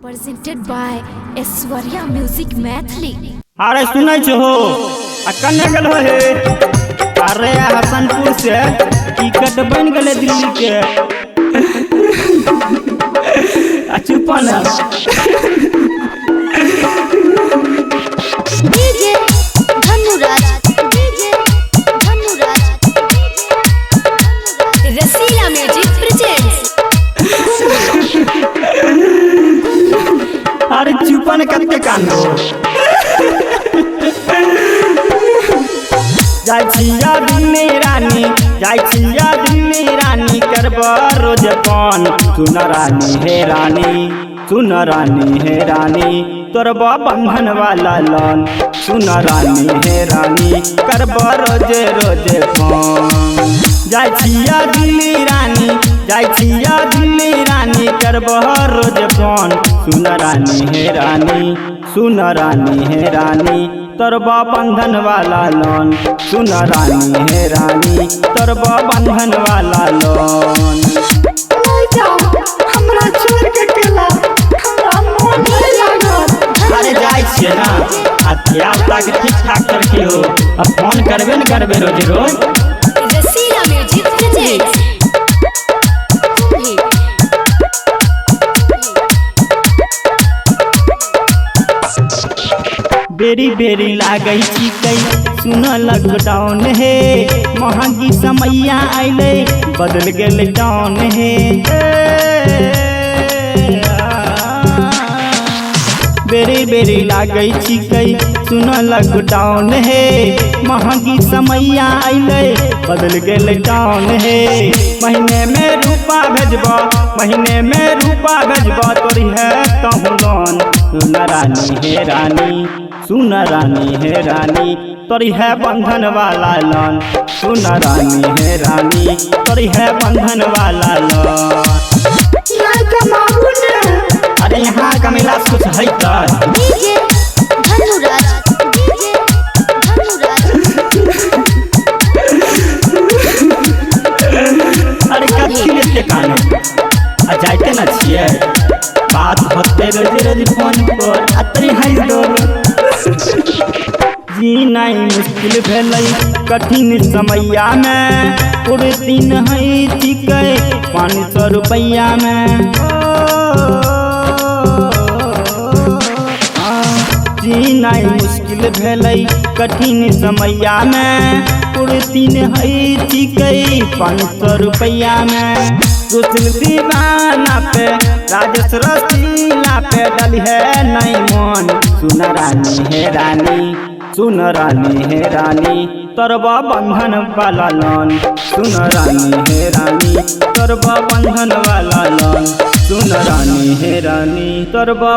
Presented by Aishwarya Music Mathli। अरे सुनै छो कन्ने गेल हे अरे हसनपुर से टिकट बन गए दिल्ली के चुपन डीजे धनुराज रसीला म्यूजिक प्रेजेंट्स। अरे चुपन कत्ते कांदो जाय छिया दिल्ली रानी जाय छिया दिल्ली रानी करबा रोज पान सुन रानी हे रानी तोरबा बंधन वाला लोन सुन रानी हे रानी करबा रोज रोज पान जाय छिया दिल्ली रानी करबा रोज पान सुन रानी हे रानी तोरबा बंधन वाला लोन सुन रानी हे रानी तोरबा बंधन वाला लोन हमरा छोड़ के केला हमरा मोन नहीं लागत। अरे जाय छियै ना आ ध्यान तक ठीक ठाक करके हो अब फोन करबे न करबे रोज रोज रसीला म्यूजिक प्रेजेंट्स। बेरी बेरी लागै छिकै सुन लॉकडाउन हे महंगी समैया आइले बदल गेल टाउन हे बेरी बेरी लागै छिकै सुन लॉकडाउन हे महंगी समैया आइले बदल गेल टाउन हे महीने में रूपा भेजबा तोरी है कहूँ लोन सुन रानी हे रानी तोरी है बंधन वाला लोन सुन रानी हे रानी तोरी है बंधन वाला लोन। अरे यहाँ का मिला कुछ है डीजे धनुराज अरे कथी लेते कानो आ जाइते न छियै बात होते रोज फोन पर अतरी हाई डोर जीनाई मुश्किल भेलै कठिन समैया में पूरे दिन है चिकै 500 रुपैया में जीनाई मुश्किल भेलै कठिन समैया में पूरे दिन है चिकै 500 रुपैया में सोचल दीवाना पे राजेश रसीला पे डली है नहीं मन सुन रानी हे रानी तोरबा बंधन वाला लोन सुन रानी हे रानी तोरबा बंधन वाला लोन सुन रानी हे रानी तोरबा